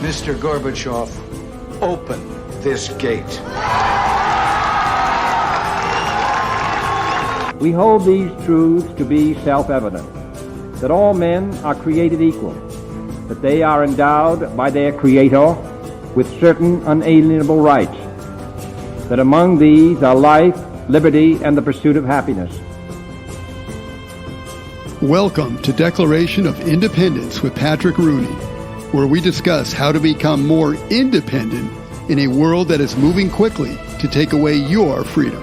Mr. Gorbachev, open this gate. We hold these truths to be self-evident, that all men are created equal, that they are endowed by their Creator with certain unalienable rights, that among these are life, liberty, and the pursuit of happiness. Welcome to Declaration of Independence with Patrick Rooney, where we discuss how to become more independent in a world that is moving quickly to take away your freedom.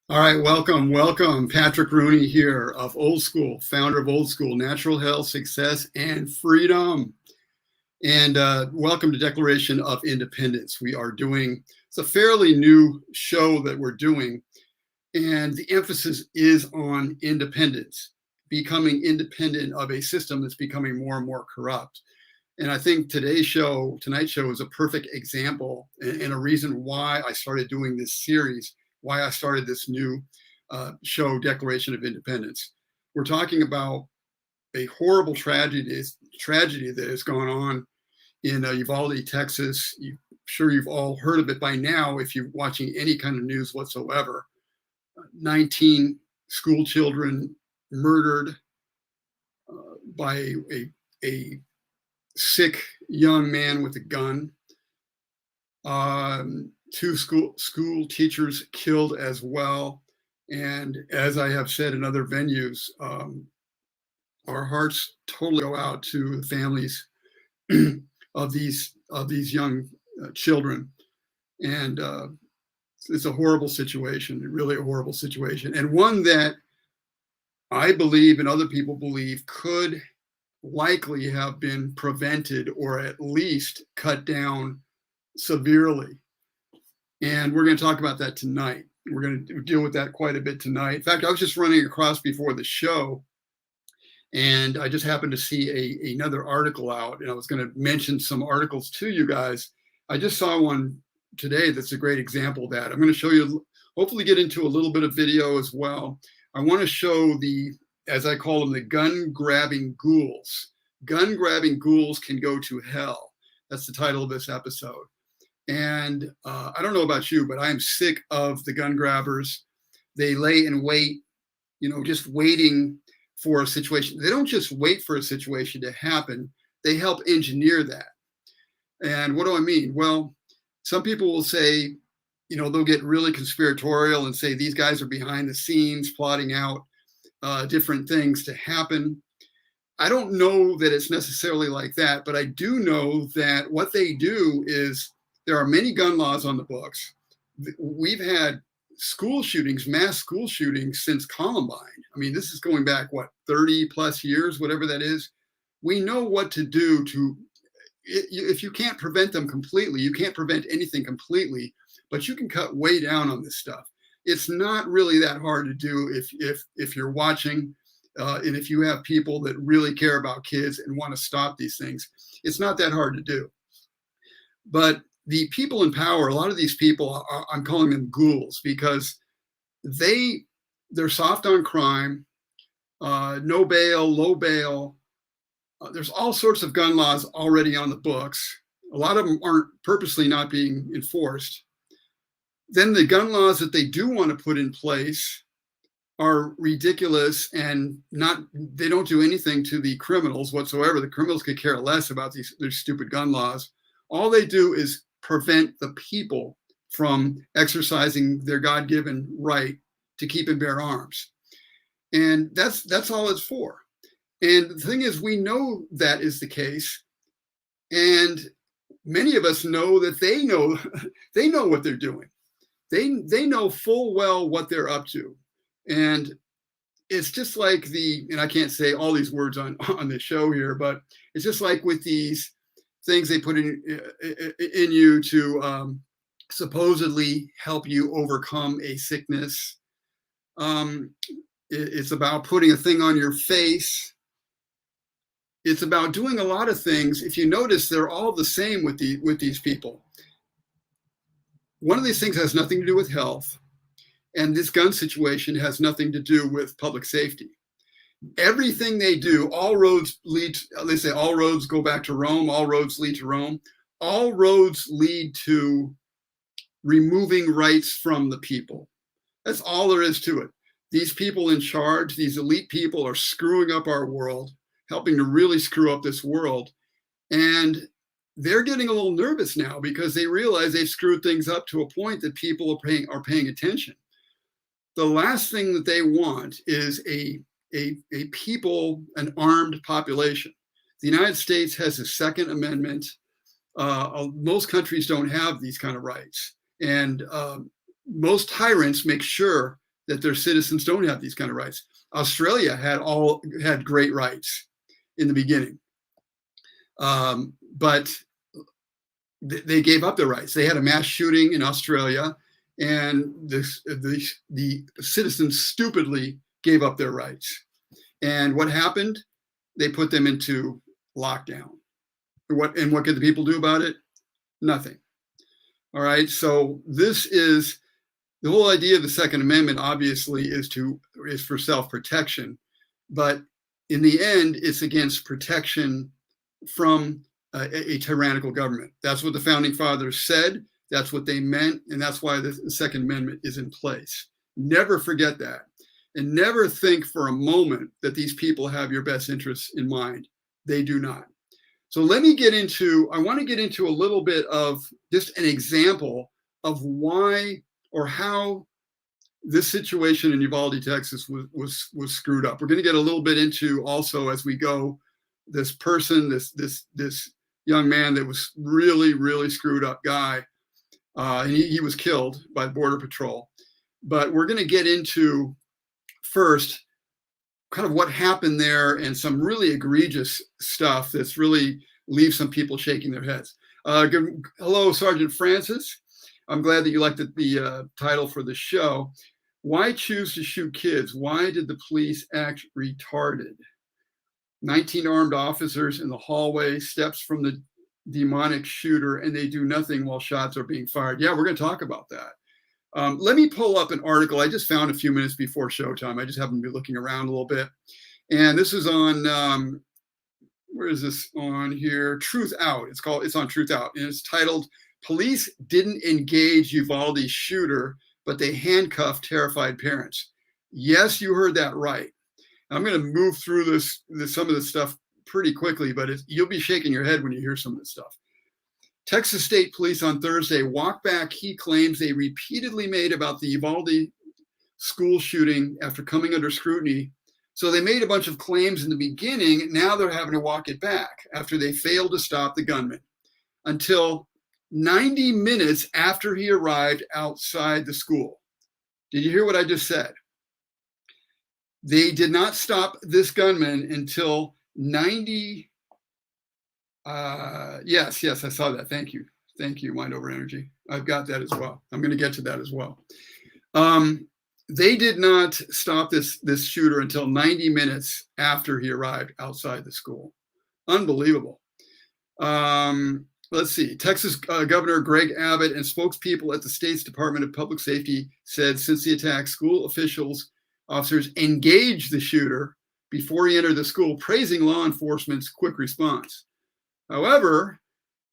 All right, welcome. Patrick Rooney here of Old School, founder of Old School, Natural Health, Success, and Freedom. And welcome to Declaration of Independence. It's a fairly new show that we're doing, and the emphasis is on independence, becoming independent of a system that's becoming more and more corrupt. And I think tonight's show is a perfect example and a reason why I started doing this series, why I started this new show, Declaration of Independence. We're talking about a horrible tragedy that has gone on in Uvalde, Texas. I'm sure you've all heard of it by now if you're watching any kind of news whatsoever. 19 school children murdered by a sick young man with a gun. Two school teachers killed as well. And as I have said in other venues, our hearts totally go out to the families of these young children. And it's a horrible situation, really a horrible situation. And one that I believe and other people believe could likely have been prevented or at least cut down severely. And we're going to talk about that tonight. We're going to deal with that quite a bit tonight. In fact, I was just running across before the show, and I just happened to see another article out, and I was going to mention some articles to you guys. I just saw one today that's a great example of that. I'm going to show you, hopefully get into a little bit of video as well. I want to show as I call them, the gun-grabbing ghouls. Gun-grabbing ghouls can go to hell. That's the title of this episode. And I don't know about you, but I am sick of the gun grabbers. They lay in wait, just waiting for a situation. They don't just wait for a situation to happen. They help engineer that. And what do I mean? Well, some people will say, they'll get really conspiratorial and say these guys are behind the scenes plotting out different things to happen. I don't know that it's necessarily like that, but I do know that what they do is there are many gun laws on the books. We've had school shootings, mass school shootings since Columbine. I mean, this is going back, 30 plus years, whatever that is. We know what to do if you can't prevent them completely, you can't prevent anything completely, but you can cut way down on this stuff. It's not really that hard to do if you're watching and if you have people that really care about kids and want to stop these things. It's not that hard to do. But the people in power, a lot of these people, I'm calling them ghouls because they're soft on crime, no bail, low bail. There's all sorts of gun laws already on the books. A lot of them aren't purposely not being enforced. Then the gun laws that they do want to put in place are ridiculous and they don't do anything to the criminals whatsoever. The criminals could care less about their stupid gun laws. All they do is prevent the people from exercising their God-given right to keep and bear arms. And that's all it's for. And the thing is, we know that is the case. And many of us know that they know what they're doing. they know full well what they're up to. And it's just like and I can't say all these words on the show here, but it's just like with these things they put in you to supposedly help you overcome a sickness. It's about putting a thing on your face. It's about doing a lot of things. If you notice, they're all the same with these people. One of these things has nothing to do with health, and this gun situation has nothing to do with public safety. Everything they do, all roads lead, they say all roads go back to Rome, all roads lead to Rome. All roads lead to removing rights from the people. That's all there is to it. These people in charge, these elite people, are screwing up our world, helping to really screw up this world. And they're getting a little nervous now because they realize they've screwed things up to a point that people are paying attention. The last thing that they want is a people, an armed population. The United States has a Second Amendment. Most countries don't have these kind of rights. And most tyrants make sure that their citizens don't have these kind of rights. Australia had great rights in the beginning. But they gave up their rights. They had a mass shooting in Australia, and the citizens stupidly gave up their rights. And what happened? They put them into lockdown. What could the people do about it? Nothing. All right. So this is the whole idea of the Second Amendment. Obviously, is for self-protection, but in the end, it's against protection from a tyrannical government. That's what the founding fathers said. That's what they meant, and that's why the Second Amendment is in place. Never forget that, and never think for a moment that these people have your best interests in mind. They do not. So I want to get into a little bit of just an example of why or how this situation in Uvalde, Texas was screwed up. We're going to get a little bit into also as we go, this person, this young man that was really, really screwed up guy. And he was killed by Border Patrol. But we're going to get into first kind of what happened there and some really egregious stuff that's really leaves some people shaking their heads. Hello, Sergeant Francis. I'm glad that you liked the title for the show. Why choose to shoot kids? Why did the police act retarded? 19 armed officers in the hallway, steps from the demonic shooter, and they do nothing while shots are being fired. Yeah, we're going to talk about that. Let me pull up an article I just found a few minutes before showtime. I just happened to be looking around a little bit. And this is on, where is this on here? Truth Out. It's on Truth Out. And it's titled, Police Didn't Engage Uvalde Shooter, but They Handcuffed Terrified Parents. Yes, you heard that right. I'm going to move through some of this stuff pretty quickly, but you'll be shaking your head when you hear some of this stuff. Texas State Police on Thursday walked back he claims they repeatedly made about the Uvalde school shooting after coming under scrutiny. So they made a bunch of claims in the beginning. Now they're having to walk it back after they failed to stop the gunman until 90 minutes after he arrived outside the school. Did you hear what I just said? They did not stop this gunman until 90. Yes, I saw that. Thank you, Mind Over Energy. I've got that as well. I'm going to get to that as well. They did not stop this shooter until 90 minutes after he arrived outside the school. Unbelievable. Let's see. Texas Governor Greg Abbott and spokespeople at the state's Department of Public Safety said since the attack, school officers engaged the shooter before he entered the school, praising law enforcement's quick response. However,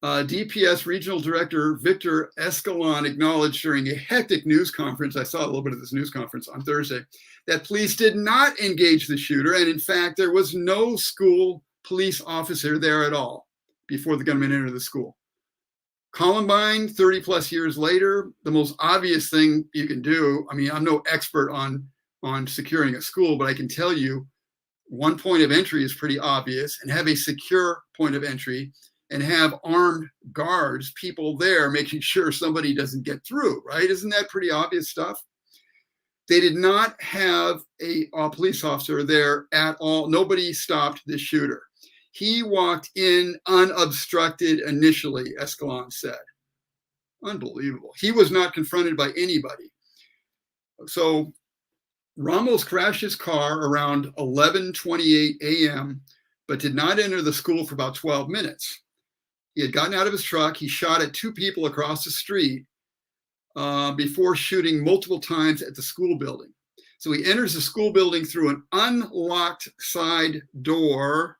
DPS Regional Director Victor Escalon acknowledged during a hectic news conference, I saw a little bit of this news conference on Thursday, that police did not engage the shooter. And in fact, there was no school police officer there at all before the gunman entered the school. Columbine, 30 plus years later, the most obvious thing you can do, I mean, I'm no expert on securing a school, but I can tell you one point of entry is pretty obvious, and have a secure point of entry. and have armed guards, people there making sure somebody doesn't get through, right? Isn't that pretty obvious stuff? They did not have a police officer there at all. Nobody stopped the shooter. He walked in unobstructed initially, Escalon said. Unbelievable. He was not confronted by anybody. So Ramos crashed his car around 11:28 a.m., but did not enter the school for about 12 minutes. He had gotten out of his truck. He shot at two people across the street before shooting multiple times at the school building. So he enters the school building through an unlocked side door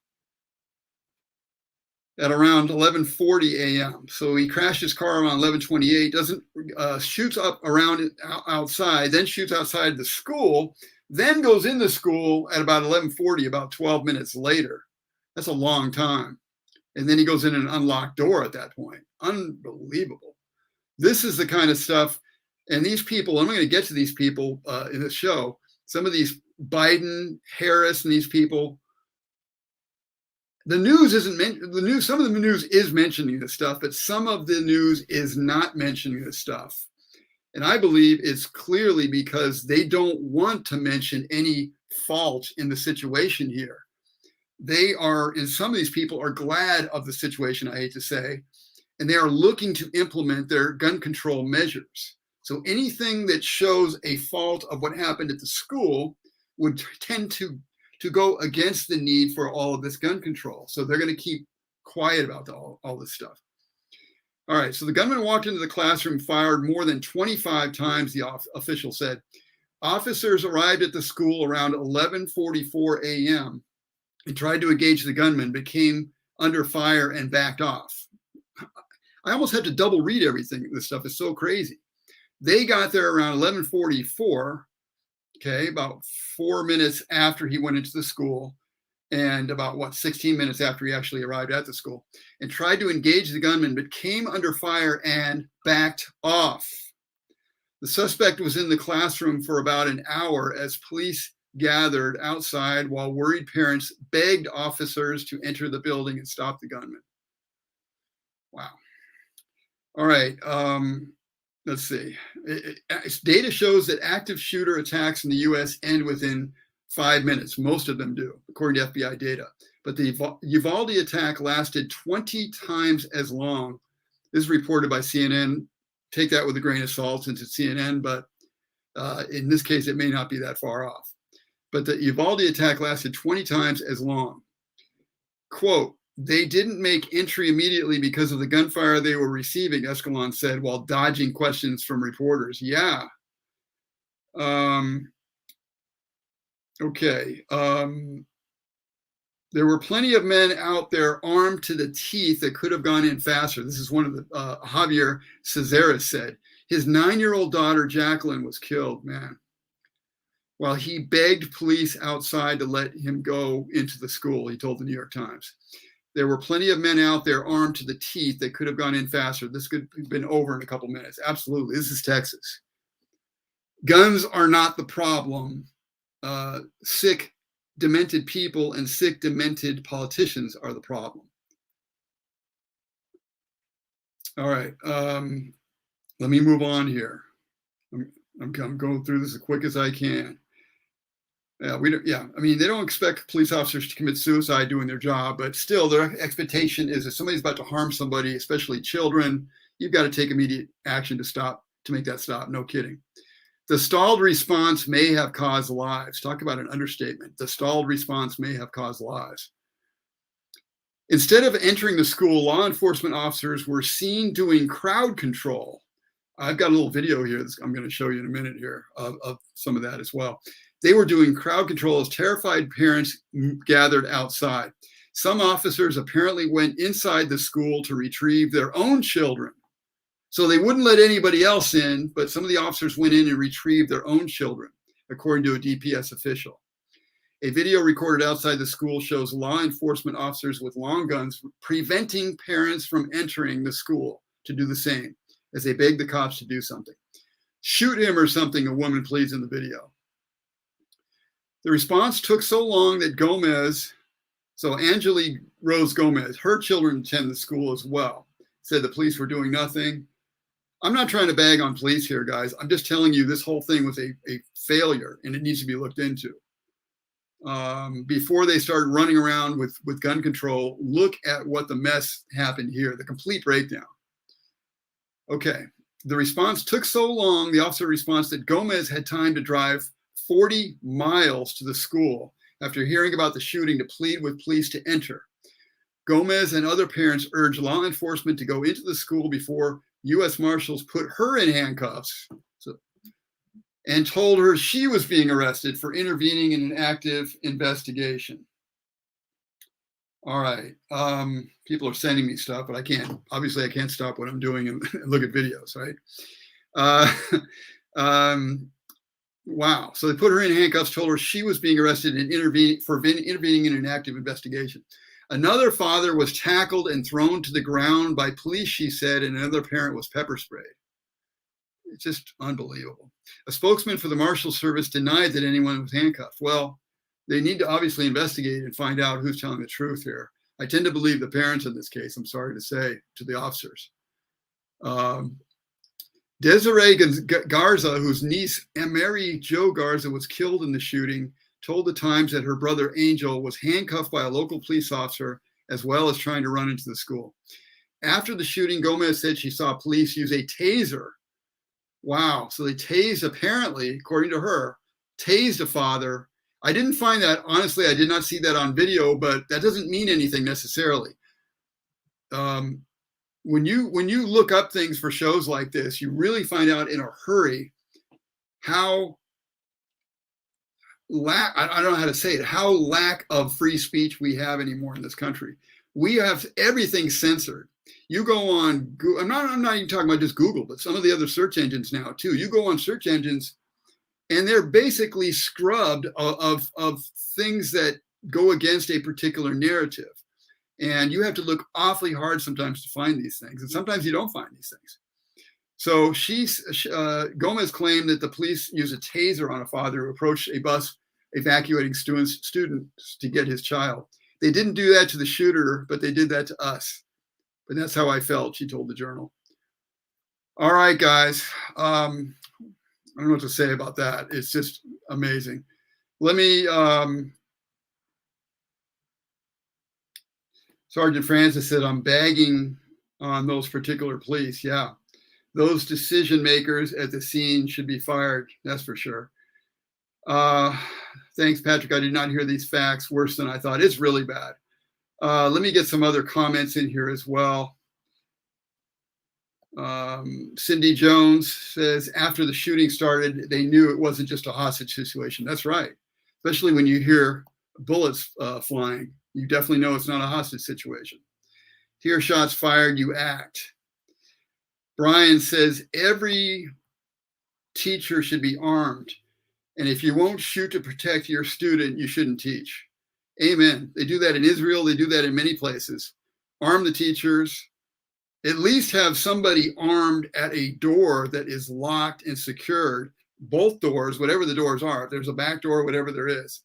at around 11:40 a.m. So he crashed his car around 11:28, shoots up around outside, then shoots outside the school, then goes in the school at about 11:40, about 12 minutes later. That's a long time. And then he goes in an unlocked door at that point. Unbelievable. This is the kind of stuff, and these people, I'm going to get to these people in the show, some of these Biden, Harris, and these people, the news isn't the news. Some of the news is mentioning this stuff, but some of the news is not mentioning this stuff. And I believe it's clearly because they don't want to mention any fault in the situation here. They are, and some of these people are glad of the situation, I hate to say, and they are looking to implement their gun control measures. So anything that shows a fault of what happened at the school would tend to go against the need for all of this gun control. So they're going to keep quiet about all this stuff. All right, so the gunman walked into the classroom, fired more than 25 times, the official said. Officers arrived at the school around 11:44 a.m. and tried to engage the gunman, but came under fire and backed off. I almost had to double read everything. This stuff is so crazy. They got there around 11:44, okay, about 4 minutes after he went into the school, and about 16 minutes after he actually arrived at the school, and tried to engage the gunman, but came under fire and backed off. The suspect was in the classroom for about an hour as police gathered outside while worried parents begged officers to enter the building and stop the gunman. Wow. All right. Let's see. Data shows that active shooter attacks in the U.S. end within 5 minutes. Most of them do, according to FBI data. But the Uvalde attack lasted 20 times as long. This is reported by CNN. Take that with a grain of salt since it's CNN, but in this case, it may not be that far off. But the Uvalde attack lasted 20 times as long. Quote, they didn't make entry immediately because of the gunfire they were receiving, Escalon said, while dodging questions from reporters. Yeah. Okay. There were plenty of men out there armed to the teeth that could have gone in faster. This is one of the, Javier Cesares said. His 9-year-old daughter, Jacqueline, was killed, man, while he begged police outside to let him go into the school, he told the New York Times. There were plenty of men out there armed to the teeth that could have gone in faster. This could have been over in a couple minutes. Absolutely. This is Texas. Guns are not the problem. Sick, demented people and sick, demented politicians are the problem. All right. Let me move on here. I'm going through this as quick as I can. I mean, they don't expect police officers to commit suicide doing their job, but still their expectation is if somebody's about to harm somebody, especially children, you've got to take immediate action to make that stop. No kidding. The stalled response may have caused lives. Talk about an understatement. The stalled response may have caused lives. Instead of entering the school, law enforcement officers were seen doing crowd control. I've got a little video here that I'm going to show you in a minute here of some of that as well. They were doing crowd control as terrified parents gathered outside. Some officers apparently went inside the school to retrieve their own children. So they wouldn't let anybody else in, but some of the officers went in and retrieved their own children, according to a DPS official. A video recorded outside the school shows law enforcement officers with long guns preventing parents from entering the school to do the same as they beg the cops to do something. Shoot him or something, a woman pleads in the video. The response took so long that Gomez So Angelique Rose Gomez, her children attend the school as well, said the police were doing nothing. I'm not trying to bag on police here, guys. I'm just telling you this whole thing was a failure and it needs to be looked into. Before they started running around with gun control, look at what the mess happened here, the complete breakdown. Okay, the response took so long, the officer response, that Gomez had time to drive 40 miles to the school after hearing about the shooting to plead with police to enter. Gomez and other parents urged law enforcement to go into the school before U.S. Marshals put her in handcuffs and told her she was being arrested for intervening in an active investigation. All right. People are sending me stuff, but I can't. Obviously, I can't stop what I'm doing and look at videos, right? Wow. So they put her in handcuffs, told her she was being arrested and intervening in an active investigation. Another father was tackled and thrown to the ground by police, she said, and another parent was pepper sprayed. It's just unbelievable. A spokesman for the Marshal Service denied that anyone was handcuffed. Well, they need to obviously investigate and find out who's telling the truth here. I tend to believe the parents in this case, I'm sorry to say, to the officers. Desiree Garza, whose niece Mary Jo Garza was killed in the shooting, told the Times that her brother Angel was handcuffed by a local police officer as well as trying to run into the school. After the shooting, Gomez said she saw police use a taser. Wow. So they tased, apparently, according to her, tased a father. I didn't find that, honestly, I did not see that on video, but that doesn't mean anything necessarily. When you look up things for shows like this, you really find out in a hurry how I don't know how to say it, how lack of free speech we have anymore in this country. We have everything censored. You go on Google, I'm not even talking about just Google, but some of the other search engines now too. You go on search engines and they're basically scrubbed of things that go against a particular narrative. And you have to look awfully hard sometimes to find these things. And sometimes you don't find these things. So Gomez claimed that the police used a taser on a father who approached a bus evacuating students to get his child. They didn't do that to the shooter, but they did that to us. But that's how I felt, she told the Journal. All right, guys. I don't know what to say about that. It's just amazing. Let me, Sergeant Francis said, I'm bagging on those particular police. Yeah. Those decision makers at the scene should be fired. That's for sure. Thanks, Patrick. I did not hear these facts. Worse than I thought. It's really bad. Let me get some other comments in here as well. Cindy Jones says, after the shooting started, they knew it wasn't just a hostage situation. That's right. Especially when you hear bullets flying. You definitely know it's not a hostage situation. Hear shots fired, you act. Brian says, every teacher should be armed. And if you won't shoot to protect your student, you shouldn't teach. Amen. They do that in Israel. They do that in many places. Arm the teachers. At least have somebody armed at a door that is locked and secured. Both doors, whatever the doors are. If there's a back door, whatever there is.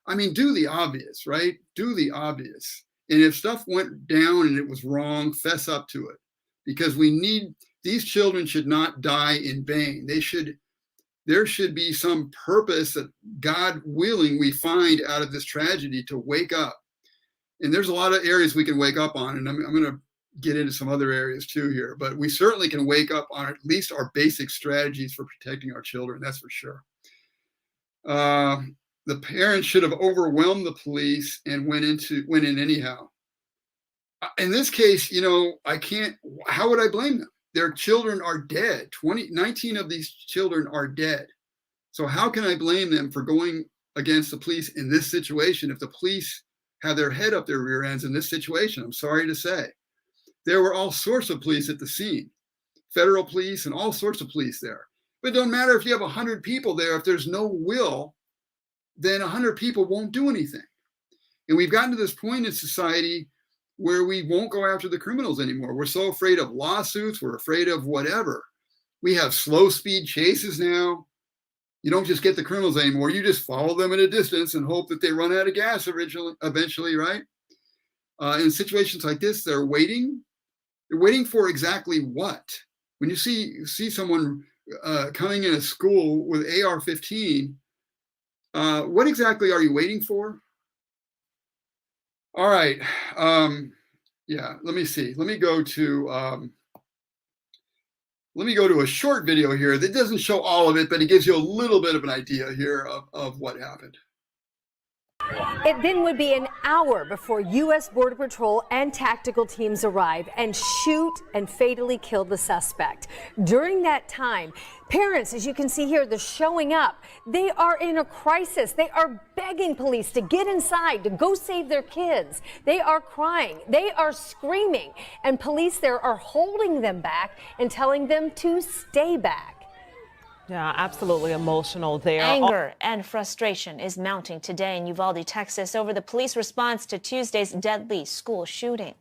I mean, do the obvious, right? Do the obvious. And if stuff went down and it was wrong, fess up to it. Because these children should not die in vain. There should be some purpose that, God willing, we find out of this tragedy to wake up. And there's a lot of areas we can wake up on, and I'm going to get into some other areas too here, but we certainly can wake up on at least our basic strategies for protecting our children. That's for sure. The parents should have overwhelmed the police and went in anyhow. In this case, how would I blame them? Their children are dead. 19 of these children are dead. So how can I blame them for going against the police in this situation if the police have their head up their rear ends in this situation? I'm sorry to say. There were all sorts of police at the scene, federal police and all sorts of police there. But it don't matter if you have 100 people there. If there's no will, then 100 people won't do anything. And we've gotten to this point in society where we won't go after the criminals anymore. We're so afraid of lawsuits. We're afraid of whatever. We have slow speed chases now. You don't just get the criminals anymore. You just follow them at a distance and hope that they run out of gas eventually, right? In situations like this, they're waiting. They're waiting for exactly what? When you see someone coming in a school with AR-15, what exactly are you waiting for? All right. Yeah, let me see. Let me go to a short video here that doesn't show all of it, but it gives you a little bit of an idea here of what happened. It then would be an hour before U.S. Border Patrol and tactical teams arrive and shoot and fatally kill the suspect. During that time, parents, as you can see here, they're showing up. They are in a crisis. They are begging police to get inside, to go save their kids. They are crying. They are screaming. And police there are holding them back and telling them to stay back. Yeah, absolutely emotional there. Anger and frustration is mounting today in Uvalde, Texas, over the police response to Tuesday's deadly school shooting.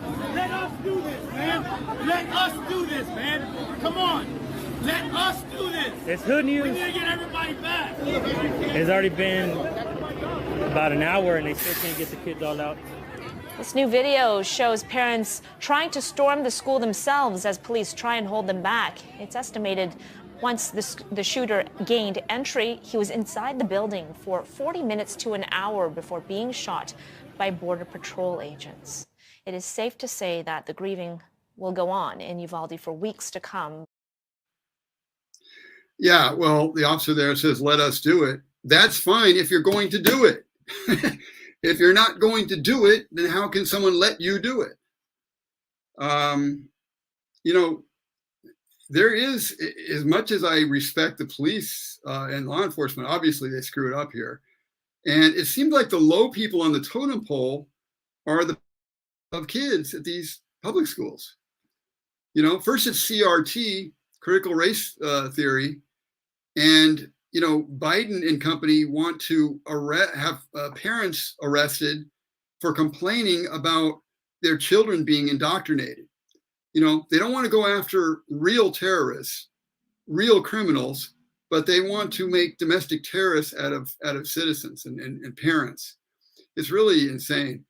Let us do this, man. Let us do this, man. Come on. Let us do this. It's good news. We need to get everybody back. It's already been about an hour and they still can't get the kids all out. This new video shows parents trying to storm the school themselves as police try and hold them back. It's estimated once the shooter gained entry, he was inside the building for 40 minutes to an hour before being shot by Border Patrol agents. It is safe to say that the grieving will go on in Uvalde for weeks to come. Yeah, well, the officer there says, let us do it. That's fine if you're going to do it. If you're not going to do it, then how can someone let you do it? You know, there is, as much as I respect the police and law enforcement, obviously they screw it up here. And it seems like the low people on the totem pole are the of kids at these public schools. You know, first it's CRT, critical race theory, and you know, Biden and company want to have parents arrested for complaining about their children being indoctrinated. You know, they don't want to go after real terrorists, real criminals, but they want to make domestic terrorists out of citizens and parents. It's really insane.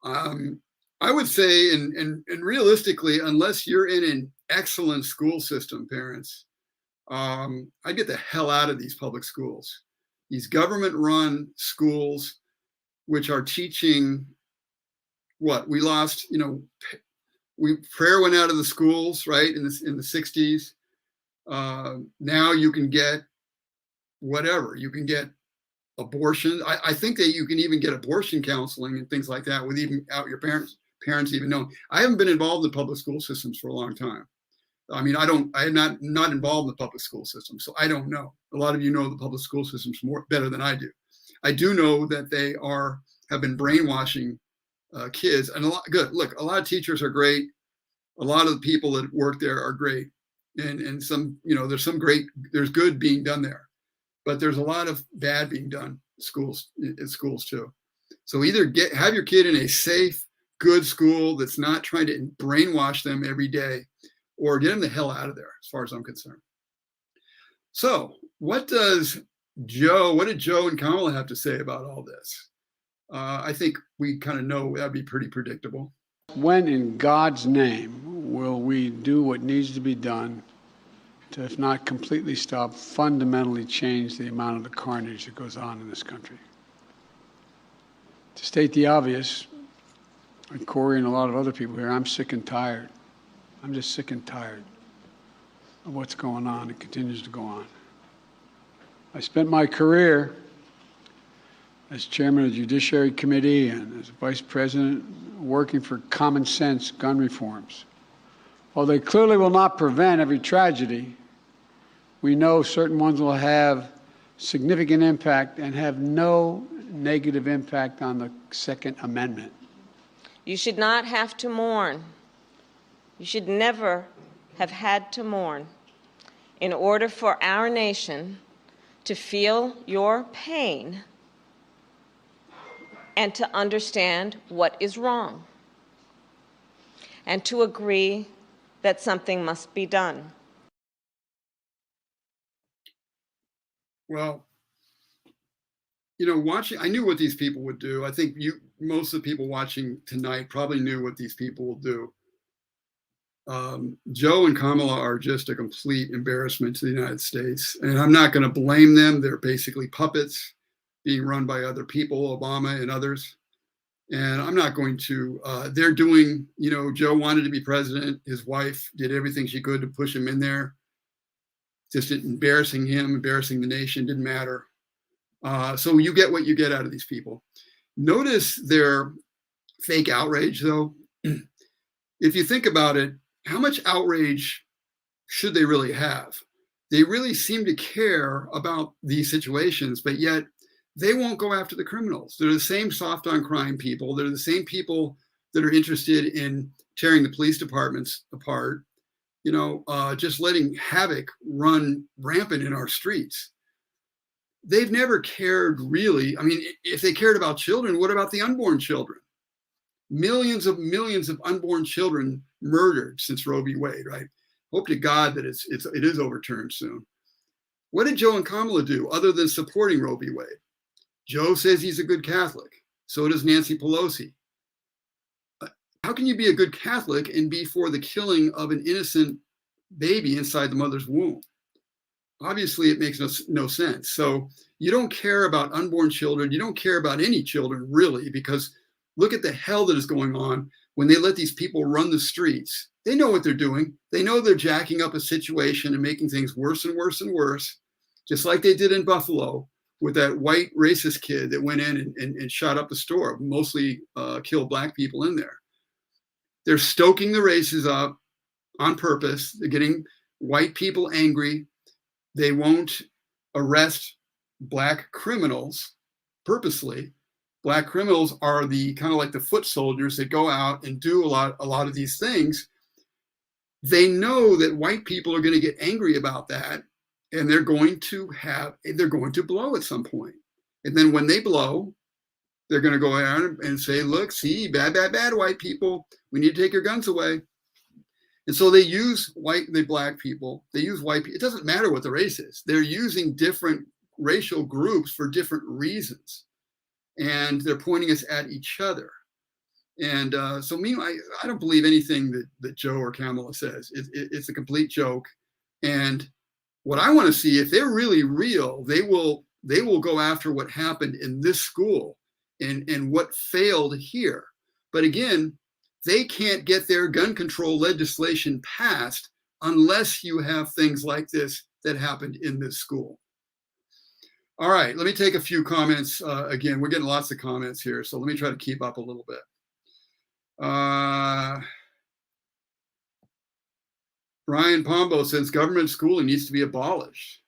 I would say, and realistically, unless you're in an excellent school system, parents, I'd get the hell out of these public schools. These government-run schools, which are teaching what we lost, you know, prayer went out of the schools, right, in the 60s. Now you can get whatever. You can get abortion. I think that you can even get abortion counseling and things like that with even out your parents even knowing. I haven't been involved in public school systems for a long time. I mean, I'm not involved in the public school system, so I don't know. A lot of you know the public school systems better than I do. I do know that they have been brainwashing kids, and a lot of teachers are great. A lot of the people that work there are great, and some, you know, there's good being done there, but there's a lot of bad being done in schools too. So either have your kid in a safe, good school that's not trying to brainwash them every day, or get them the hell out of there, as far as I'm concerned. So what did Joe and Kamala have to say about all this? I think we kind of know that'd be pretty predictable. When in God's name will we do what needs to be done to, if not completely stop, fundamentally change the amount of the carnage that goes on in this country? To state the obvious, and Corey and a lot of other people here, I'm sick and tired. I'm just sick and tired of what's going on and continues to go on. I spent my career as chairman of the Judiciary Committee and as vice president working for common sense gun reforms. While they clearly will not prevent every tragedy, we know certain ones will have significant impact and have no negative impact on the Second Amendment. You should not have to mourn. You should never have had to mourn in order for our nation to feel your pain and to understand what is wrong and to agree that something must be done. Well, you know, I knew what these people would do. I think most of the people watching tonight probably knew what these people will do. Joe and Kamala are just a complete embarrassment to the United States. And I'm not going to blame them. They're basically puppets being run by other people, Obama and others. And I'm not going to, they're doing, Joe wanted to be president. His wife did everything she could to push him in there. Just embarrassing him, embarrassing the nation, didn't matter. So you get what you get out of these people. Notice their fake outrage, though. If you think about it, how much outrage should they really have? They really seem to care about these situations, but yet they won't go after the criminals. They're the same soft on crime people. They're the same people that are interested in tearing the police departments apart, just letting havoc run rampant in our streets. They've never cared really. I mean, if they cared about children, what about the unborn children? Millions of unborn children murdered since Roe v. Wade, right? Hope to God that it is overturned soon. What did Joe and Kamala do other than supporting Roe v. Wade? Joe says he's a good Catholic. So does Nancy Pelosi. How can you be a good Catholic and be for the killing of an innocent baby inside the mother's womb? Obviously, it makes no sense. So you don't care about unborn children. You don't care about any children, really, because look at the hell that is going on when they let these people run the streets. They know what they're doing. They know they're jacking up a situation and making things worse and worse and worse, just like they did in Buffalo with that white racist kid that went in and shot up the store, mostly killed black people in there. They're stoking the races up on purpose. They're getting white people angry. They won't arrest black criminals purposely. Black criminals are the kind of like the foot soldiers that go out and do a lot of these things. They know that white people are going to get angry about that, and they're going to blow at some point. And then when they blow, they're going to go around and say, look, see, bad white people, we need to take your guns away. And so they use the black people, they use white people. It doesn't matter what the race is. They're using different racial groups for different reasons. And they're pointing us at each other. And so meanwhile, I don't believe anything that Joe or Kamala says. It's a complete joke. And what I want to see, if they're really real, they will go after what happened in this school and what failed here. But again, they can't get their gun control legislation passed unless you have things like this that happened in this school. All right, let me take a few comments. Again, we're getting lots of comments here, so let me try to keep up a little bit. Brian Pombo says government schooling needs to be abolished.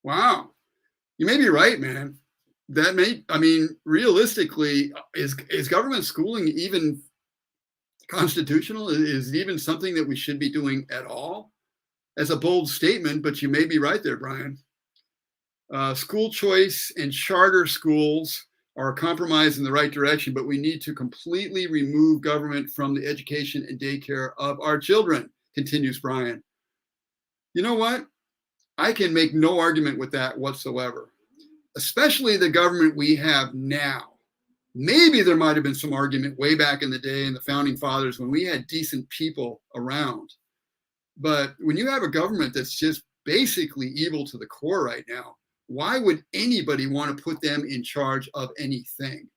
Wow, you may be right, man. Realistically, is government schooling even constitutional? Is it even something that we should be doing at all? That's a bold statement, but you may be right there, Brian. School choice and charter schools are a compromise in the right direction, but we need to completely remove government from the education and daycare of our children, continues Brian. You know what? I can make no argument with that whatsoever, especially the government we have now. Maybe there might have been some argument way back in the day in the founding fathers when we had decent people around. But when you have a government that's just basically evil to the core right now, why would anybody want to put them in charge of anything?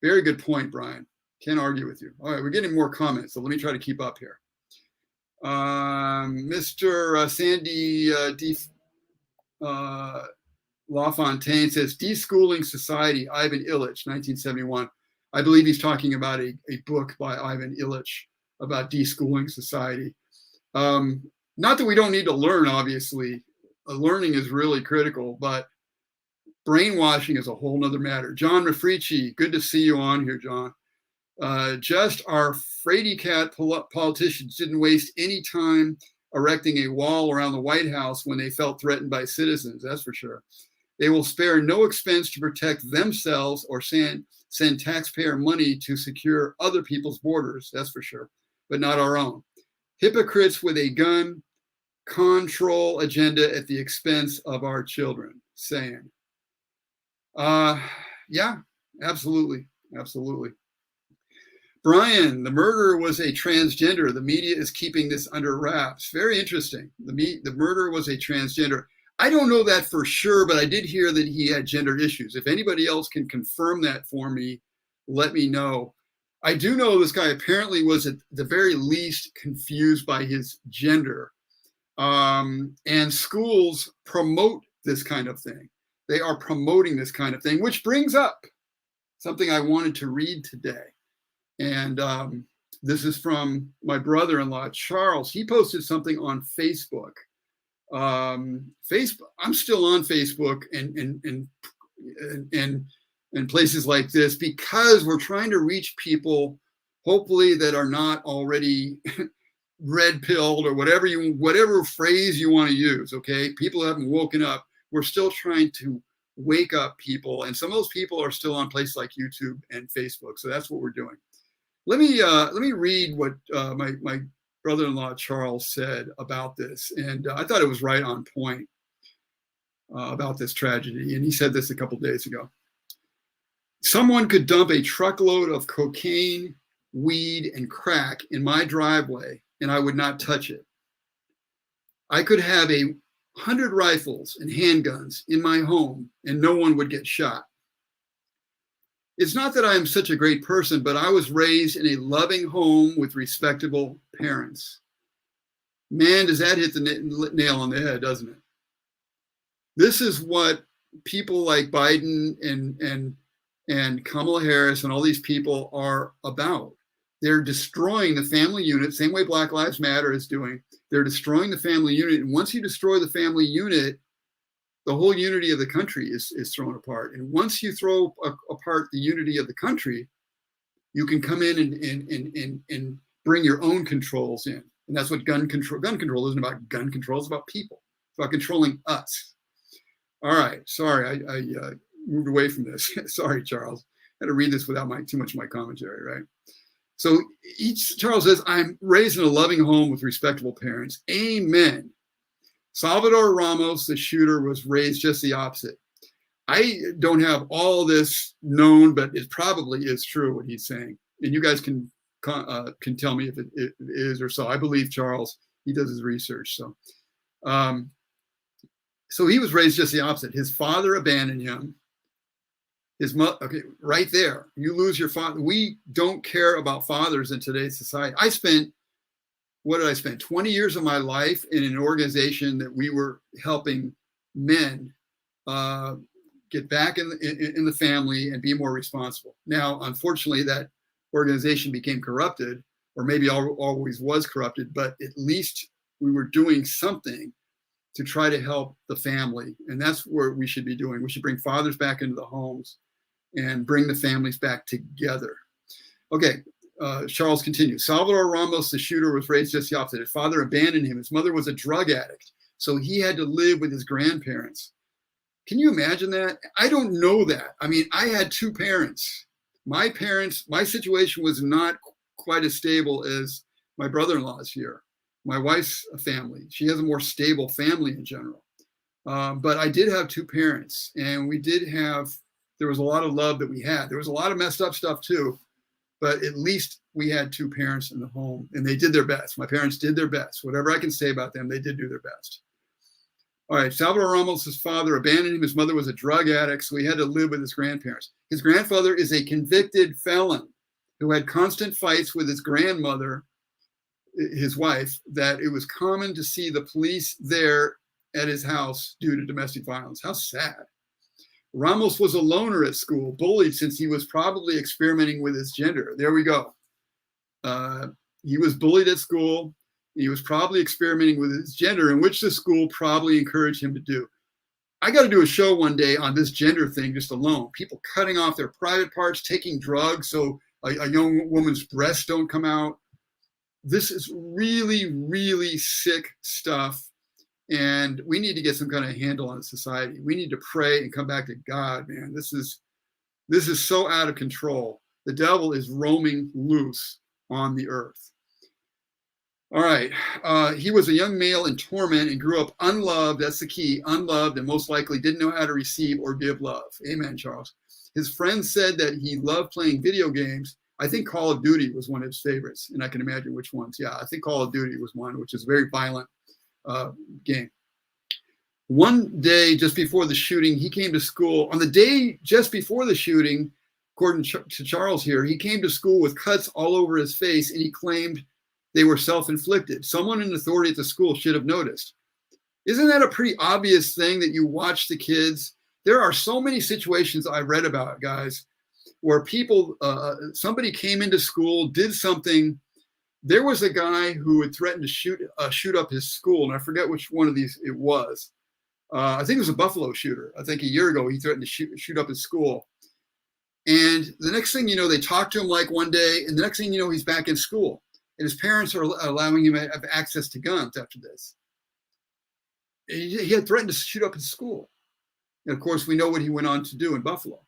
Very good point, Brian. Can't argue with you. All right, we're getting more comments, so let me try to keep up here. Mr. Sandy LaFontaine says, Deschooling Society, Ivan Illich, 1971. I believe he's talking about a book by Ivan Illich about deschooling society. Not that we don't need to learn, obviously. Learning is really critical, but brainwashing is a whole nother matter. John Mafrici, good to see you on here, John. Just our fraidy cat politicians didn't waste any time erecting a wall around the White House when they felt threatened by citizens, that's for sure. They will spare no expense to protect themselves or send taxpayer money to secure other people's borders, that's for sure, but not our own. Hypocrites with a gun control agenda at the expense of our children, saying. Yeah, absolutely. Brian, the murderer was a transgender. The media is keeping this under wraps. Very interesting. The murderer was a transgender. I don't know that for sure, but I did hear that he had gender issues. If anybody else can confirm that for me, let me know. I do know this guy apparently was at the very least confused by his gender. And schools promote this kind of thing. They are promoting this kind of thing, which brings up something I wanted to read today. And this is from my brother-in-law, Charles. He posted something on Facebook. Facebook. I'm still on Facebook and places like this because we're trying to reach people, hopefully that are not already red pilled or whatever phrase you want to use. Okay, people haven't woken up. We're still trying to wake up people, and some of those people are still on places like YouTube and Facebook. So that's what we're doing. Let me read what my brother-in-law Charles said about this, and I thought it was right on point about this tragedy. And he said this a couple days ago. Someone could dump a truckload of cocaine, weed, and crack in my driveway, and I would not touch it. I could have 100 rifles and handguns in my home, and no one would get shot. It's not that I am such a great person, but I was raised in a loving home with respectable parents. Man, does that hit the nail on the head, doesn't it? This is what people like Biden and Kamala Harris and all these people are about. They're destroying the family unit, same way Black Lives Matter is doing. They're destroying the family unit. And once you destroy the family unit, the whole unity of the country is thrown apart. And once you throw apart the unity of the country, you can come in and bring your own controls in. And that's what gun control isn't about. Gun control is about people. It's about controlling us. All right. Sorry, I moved away from this. Sorry, Charles. I had to read this without too much of my commentary, right? So Charles says, I'm raised in a loving home with respectable parents. Amen. Salvador Ramos, the shooter, was raised just the opposite. I don't have all this known, but it probably is true what he's saying. And you guys can tell me if it is or so. I believe Charles, he does his research. So he was raised just the opposite. His father abandoned him. His mother, okay, right there. You lose your father. We don't care about fathers in today's society. What did I spend? 20 years of my life in an organization that we were helping men get back in the family and be more responsible. Now, unfortunately, that organization became corrupted, or maybe always was corrupted, but at least we were doing something to try to help the family. And that's what we should be doing. We should bring fathers back into the homes and bring the families back together. Okay. Charles continues. Salvador Ramos, the shooter, was raised just the opposite. His father abandoned him. His mother was a drug addict, so he had to live with his grandparents. Can you imagine that? I don't know that. I mean, I had two parents. My situation was not quite as stable as my brother-in-law's here. My wife's family, she has a more stable family in general. But I did have two parents, and there was a lot of love that we had. There was a lot of messed up stuff too. But at least we had two parents in the home, and they did their best. My parents did their best. Whatever I can say about them, they did do their best. All right, Salvador Ramos' father abandoned him. His mother was a drug addict, so he had to live with his grandparents. His grandfather is a convicted felon who had constant fights with his grandmother, his wife, that it was common to see the police there at his house due to domestic violence. How sad. Ramos was a loner at school, bullied since he was probably experimenting with his gender. There we go. He was bullied at school. He was probably experimenting with his gender, in which the school probably encouraged him to do. I got to do a show one day on this gender thing just alone. People cutting off their private parts, taking drugs so a young woman's breasts don't come out. This is really, really sick stuff. And we need to get some kind of handle on society. We need to pray and come back to God, man. This is so out of control. The devil is roaming loose on the earth. All right. He was a young male in torment and grew up unloved. That's the key. Unloved, and most likely didn't know how to receive or give love. Amen, Charles. His friends said that he loved playing video games. I think Call of Duty was one of his favorites, and I can imagine which ones. Yeah, I think Call of Duty was one, which is a very violent game. One day just before the shooting, he came to school. On the day just before the shooting, according to Charles here, he came to school with cuts all over his face, and he claimed they were self-inflicted. Someone in authority at the school should have noticed. Isn't that a pretty obvious thing that you watch the kids? There are so many situations I read about, guys, where people, somebody came into school, did something. There was a guy who had threatened to shoot up his school, and I forget which one of these it was. I think it was a Buffalo shooter. I think a year ago he threatened to shoot up his school. And the next thing you know, they talked to him like one day, and the next thing you know, he's back in school. And his parents are allowing him to have access to guns after this. He had threatened to shoot up his school. And of course, we know what he went on to do in Buffalo.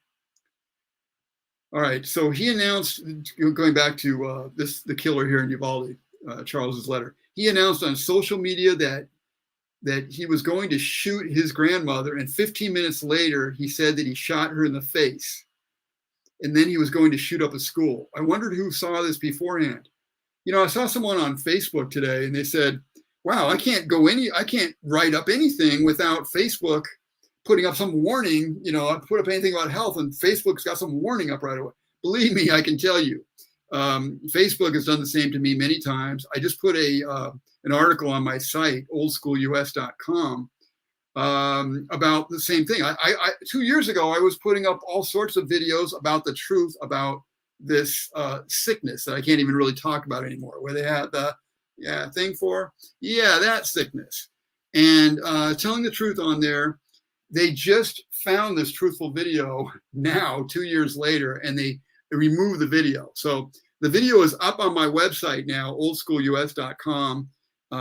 All right, so he announced, going back to the killer here in Uvalde, Charles's letter, he announced on social media that he was going to shoot his grandmother, and 15 minutes later, he said that he shot her in the face. And then he was going to shoot up a school. I wondered who saw this beforehand. You know, I saw someone on Facebook today, and they said, wow, I can't write up anything without Facebook putting up some warning. You know, I put up anything about health, and Facebook's got some warning up right away. Believe me, I can tell you. Facebook has done the same to me many times. I just put an article on my site, oldschoolus.com, about the same thing. I 2 years ago, I was putting up all sorts of videos about the truth about this sickness that I can't even really talk about anymore, where they had the that sickness. And telling the truth on there, they just found this truthful video now, 2 years later, and they removed the video. So the video is up on my website now, oldschoolus.com.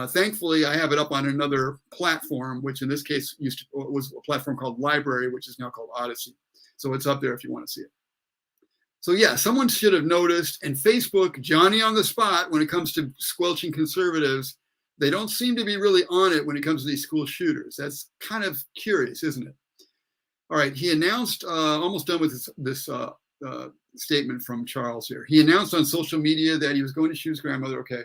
Thankfully, I have it up on another platform, which in this case was a platform called Library, which is now called Odyssey. So it's up there if you want to see it. So yeah, someone should have noticed. And Facebook, Johnny on the spot when it comes to squelching conservatives, they don't seem to be really on it when it comes to these school shooters. That's kind of curious, isn't it? All right, he announced, almost done with this statement from Charles here. He announced on social media that he was going to shoot his grandmother. Okay,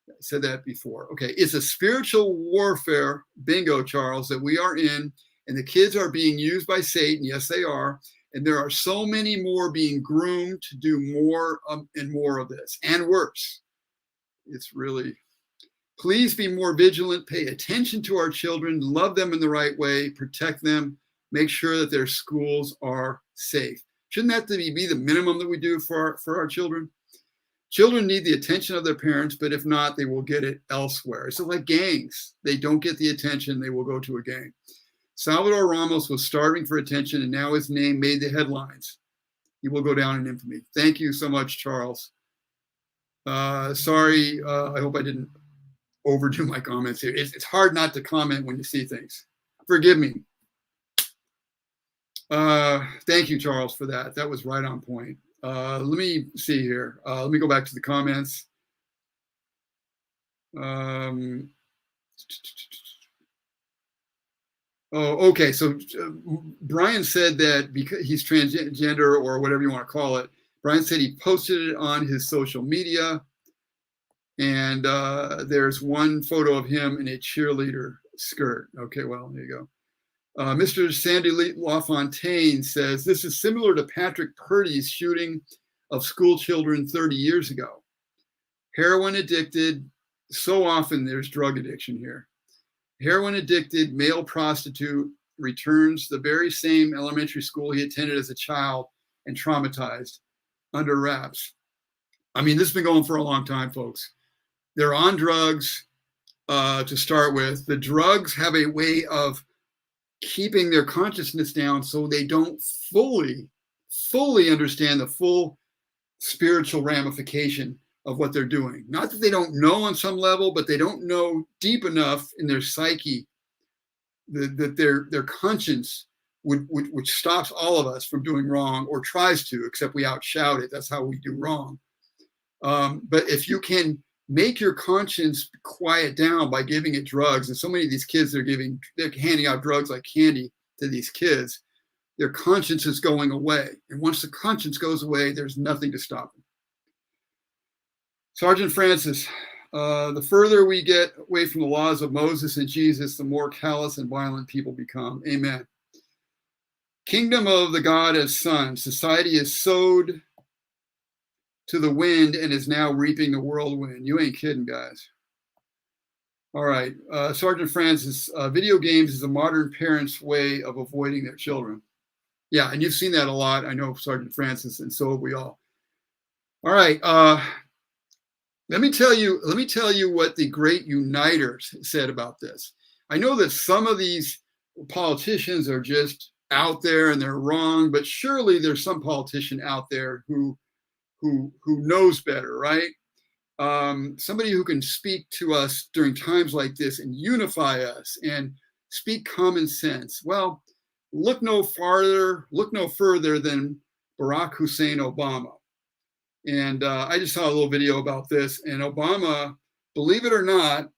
I said that before. Okay, it's a spiritual warfare, bingo, Charles, that we are in, and the kids are being used by Satan. Yes, they are. And there are so many more being groomed to do more and more of this, and worse. It's really, please be more vigilant, pay attention to our children, love them in the right way, protect them, make sure that their schools are safe. Shouldn't that be the minimum that we do for our children? Children need the attention of their parents, but if not, they will get it elsewhere. It's like gangs. They don't get the attention, they will go to a gang. Salvador Ramos was starving for attention, and now his name made the headlines. He will go down in infamy. Thank you so much, Charles. Sorry, I hope I didn't overdo my comments here. It's hard not to comment when you see things. Forgive me. Thank you, Charles, for that. That was right on point. Let me see here. Let me go back to the comments. Oh, okay. So Brian said that because he's transgender or whatever you want to call it, Brian said he posted it on his social media. And there's one photo of him in a cheerleader skirt. Okay, well, there you go. Mr. Sandy LaFontaine says, this is similar to Patrick Purdy's shooting of school children 30 years ago. Heroin addicted, so often there's drug addiction here. Heroin addicted male prostitute returns the very same elementary school he attended as a child and traumatized under wraps. I mean, this has been going for a long time, folks. They're on drugs to start with. The drugs have a way of keeping their consciousness down so they don't fully understand the full spiritual ramification of what they're doing. Not that they don't know on some level, but they don't know deep enough in their psyche that their conscience, which stops all of us from doing wrong or tries to, except we outshout it. That's how we do wrong. But if you can make your conscience quiet down by giving it drugs, and so many of these kids, they're handing out drugs like candy to these kids, their conscience is going away. And once the conscience goes away, there's nothing to stop them. Sergeant Francis, the further we get away from the laws of Moses and Jesus, the more callous and violent people become. Amen. Kingdom of the God as son. Society is sowed to the wind and is now reaping the whirlwind. You ain't kidding, guys. All right. Sergeant Francis, video games is a modern parent's way of avoiding their children. Yeah, and you've seen that a lot. I know, Sergeant Francis, and so have we all. All right. Let me tell you what the great uniters said about this. I know that some of these politicians are just out there and they're wrong, but surely there's some politician out there who knows better, right? Somebody who can speak to us during times like this and unify us and speak common sense. Well, look no further than Barack Hussein Obama. And I just saw a little video about this. And Obama, believe it or not,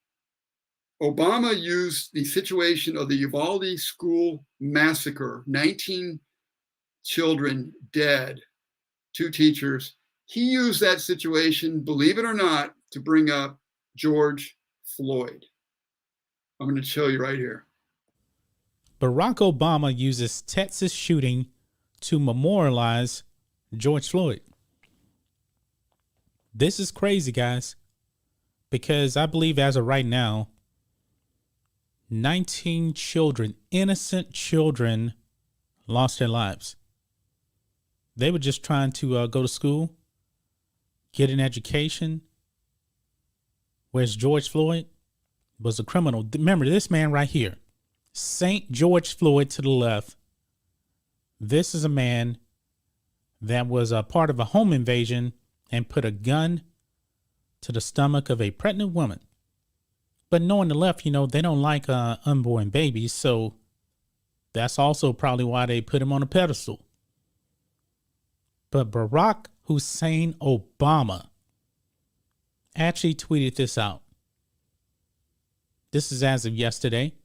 Obama used the situation of the Uvalde school massacre, 19 children dead, 2 teachers. He used that situation, believe it or not, to bring up George Floyd. I'm going to show you right here. Barack Obama uses Texas shooting to memorialize George Floyd. This is crazy, guys, because I believe as of right now, 19 children, innocent children, lost their lives. They were just trying to go to school, get an education, whereas George Floyd was a criminal. Remember this man right here, St. George Floyd to the left. This is a man that was a part of a home invasion and put a gun to the stomach of a pregnant woman. But knowing the left, you know, they don't like unborn babies. So that's also probably why they put him on a pedestal. But Barack Hussein Obama actually tweeted this out. This is as of yesterday.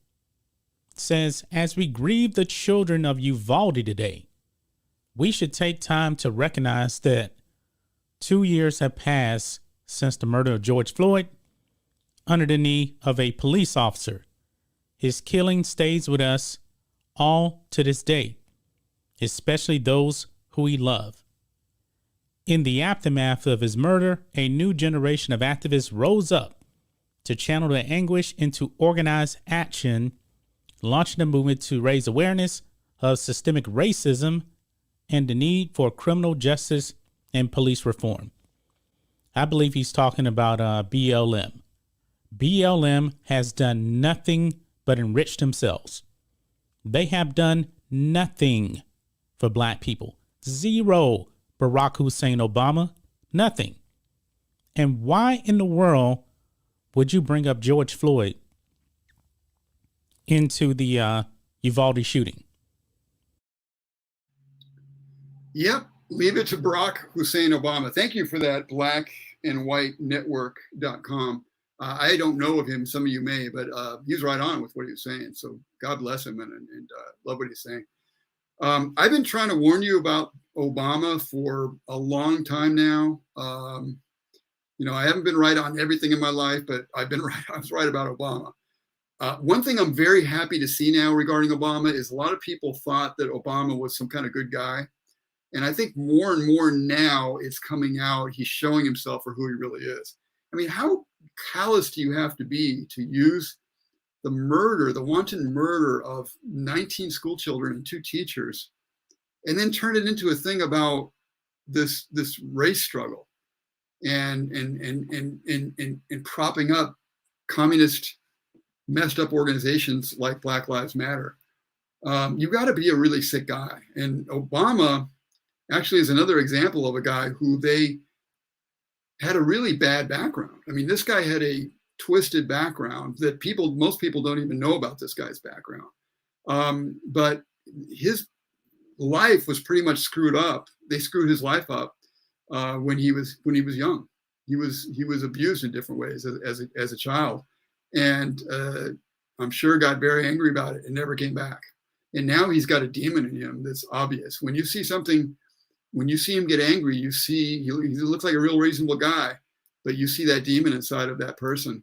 It says, as we grieve the children of Uvalde today, we should take time to recognize that 2 years have passed since the murder of George Floyd under the knee of a police officer. His killing stays with us all to this day, especially those who he loved. In the aftermath of his murder, a new generation of activists rose up to channel their anguish into organized action, launching a movement to raise awareness of systemic racism and the need for criminal justice and police reform. I believe he's talking about BLM. BLM has done nothing but enrich themselves. They have done nothing for black people. Zero. Barack Hussein Obama, nothing. And why in the world would you bring up George Floyd into the Uvalde shooting? Yep. Leave it to Barack Hussein Obama. Thank you for that, blackandwhitenetwork.com. I don't know of him. Some of you may, but he's right on with what he was saying. So God bless him and love what he's saying. I've been trying to warn you about Obama for a long time now. You know, I haven't been right on everything in my life, but I was right about Obama. One thing I'm very happy to see now regarding Obama is a lot of people thought that Obama was some kind of good guy. And I think more and more now it's coming out. He's showing himself for who he really is. I mean, how callous do you have to be to use the wanton murder of 19 school children and 2 teachers, and then turn it into a thing about this race struggle and propping up communist messed up organizations like Black Lives Matter? You've got to be a really sick guy. And Obama actually is another example of a guy who they had a really bad background. I mean, this guy had a twisted background that most people don't even know about this guy's background. But his life was pretty much screwed up. They screwed his life up when he was young. He was abused in different ways as a child, and I'm sure got very angry about it and never came back. And now he's got a demon in him that's obvious. When you see him get angry, you see he looks like a real reasonable guy, but you see that demon inside of that person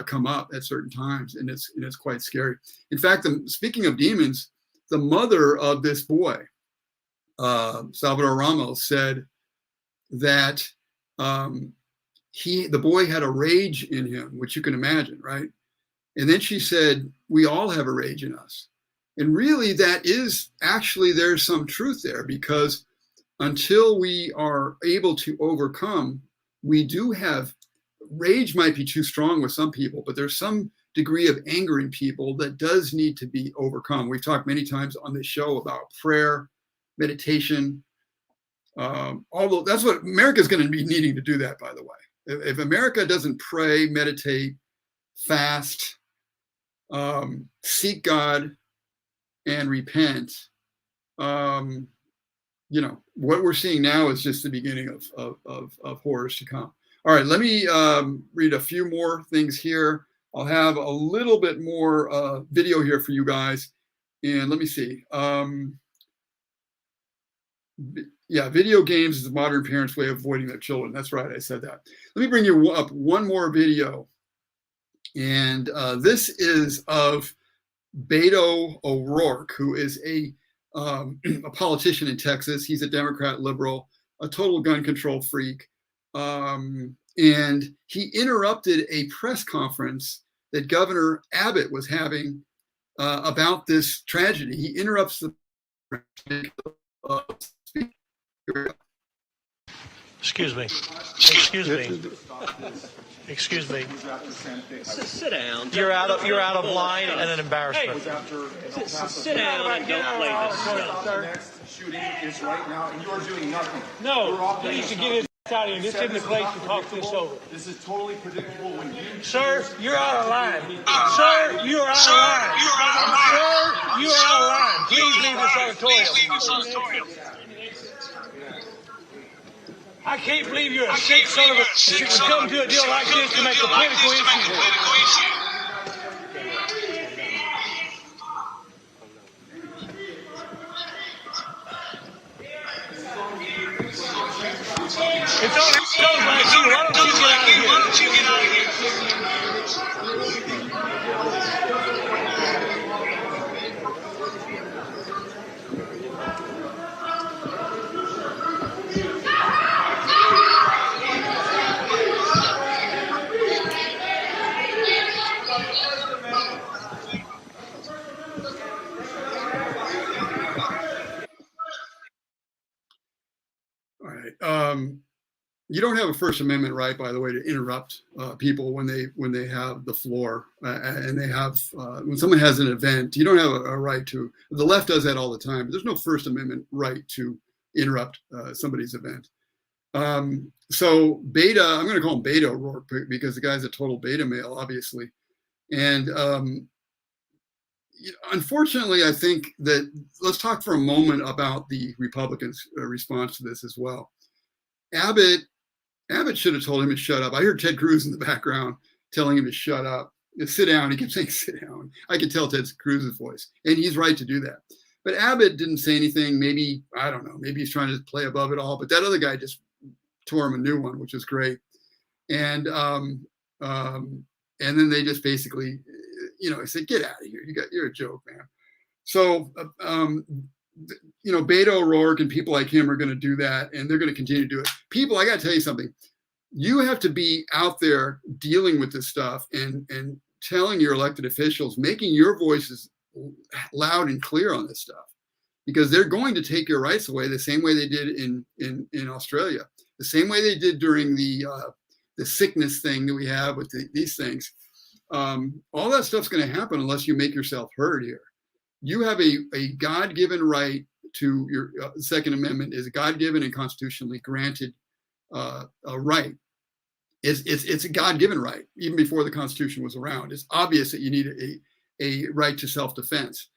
come up at certain times, and it's quite scary. In fact, speaking of demons, the mother of this boy, Salvador Ramos, said that the boy had a rage in him, which you can imagine, right? And then she said, we all have a rage in us. And really, that is actually, there's some truth there, because until we are able to overcome, we do have rage. Might be too strong with some people, but there's some degree of anger in people that does need to be overcome. We've talked many times on this show about prayer, meditation. Although that's what America's going to be needing to do that, by the way. If America doesn't pray, meditate, fast, seek God, and repent, you know, what we're seeing now is just the beginning of horrors to come. All right, let me read a few more things here. I'll have a little bit more video here for you guys. And let me see. Yeah, video games is the modern parents' way of avoiding their children. That's right, I said that. Let me bring you up one more video. And this is of Beto O'Rourke, who is a politician in Texas. He's a Democrat liberal, a total gun control freak. And he interrupted a press conference that Governor Abbott was having about this tragedy. He interrupts the speech. Excuse me. Excuse me. Excuse me. Sit down. You're out of line and an embarrassment. Hey, sit down and don't play this stuff. The next shooting is right now, and you are doing nothing. No, you should get his out of here. This isn't the place to talk this over. This is totally predictable when you... Sir, you're out of line. Sir, you are out of line. Sir, you are out of line. Please leave this auditorium. I can't believe you're a sick son of a bitch. You come to a deal like this to make a political issue. It's only goes like you. Why don't you get out of here? You don't have a First Amendment right, by the way, to interrupt people when they have the floor and they have when someone has an event. You don't have a right to. The left does that all the time. But there's no First Amendment right to interrupt somebody's event. So Beta, I'm going to call him Beto O'Rourke because the guy's a total beta male, obviously, and unfortunately, I think that let's talk for a moment about the Republicans' response to this as well. Abbott should have told him to shut up. I heard Ted Cruz in the background telling him to shut up. Sit down. He kept saying, sit down. I could tell Ted Cruz's voice. And he's right to do that. But Abbott didn't say anything. Maybe, I don't know, maybe he's trying to play above it all. But that other guy just tore him a new one, which is great. And then they just basically, said, get out of here. You're a joke, man. So, Beto O'Rourke and people like him are going to do that, and they're going to continue to do it. People, I got to tell you something. You have to be out there dealing with this stuff and telling your elected officials, making your voices loud and clear on this stuff, because they're going to take your rights away the same way they did in Australia, the same way they did during the sickness thing that we have with these things. All that stuff's going to happen unless you make yourself heard here. You have a God-given right to your Second Amendment is a God-given and constitutionally granted a right. It's a God-given right, even before the Constitution was around. It's obvious that you need a right to self-defense.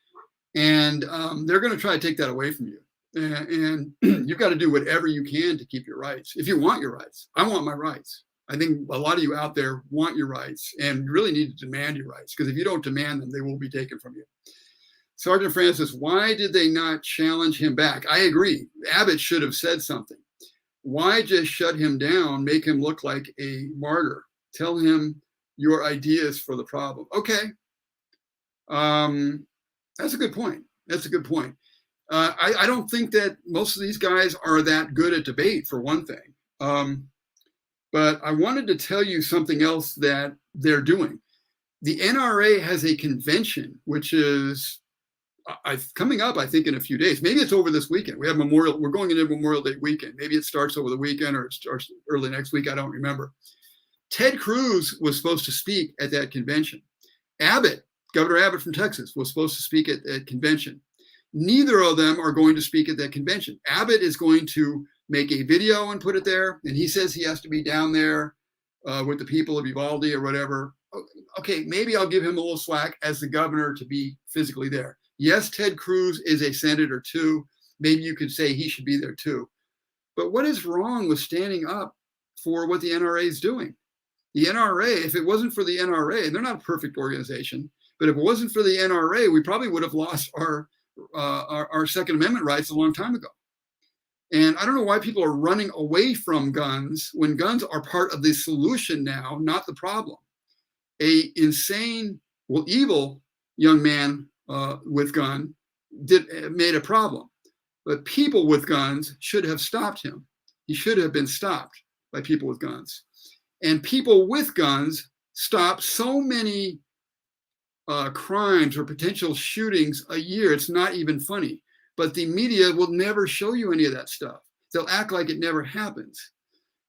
And they're going to try to take that away from you. And you've got to do whatever you can to keep your rights. If you want your rights, I want my rights. I think a lot of you out there want your rights and really need to demand your rights, because if you don't demand them, they will be taken from you. Sergeant Francis, why did they not challenge him back? I agree. Abbott should have said something. Why just shut him down, make him look like a martyr? Tell him your ideas for the problem. Okay. That's a good point. That's a good point. I don't think that most of these guys are that good at debate, for one thing. But I wanted to tell you something else that they're doing. The NRA has a convention, which is coming up, I think, in a few days. Maybe it's over this weekend. We have we're going into Memorial Day weekend. Maybe it starts over the weekend or it starts early next week. I don't remember. Ted Cruz was supposed to speak at that convention. Governor Abbott from Texas, was supposed to speak at that convention. Neither of them are going to speak at that convention. Abbott is going to make a video and put it there, and he says he has to be down there with the people of Uvalde or whatever. Okay, maybe I'll give him a little slack as the governor to be physically there. Yes, Ted Cruz is a senator too. Maybe you could say he should be there too. But what is wrong with standing up for what the NRA is doing? The NRA, if it wasn't for the NRA, and they're not a perfect organization, but if it wasn't for the NRA, we probably would have lost our Second Amendment rights a long time ago. And I don't know why people are running away from guns when guns are part of the solution now, not the problem. A insane, evil young man with gun made a problem, but people with guns should have stopped him. He should have been stopped by people with guns. And people with guns stop so many crimes or potential shootings a year. It's not even funny. But the media will never show you any of that stuff. They'll act like it never happens.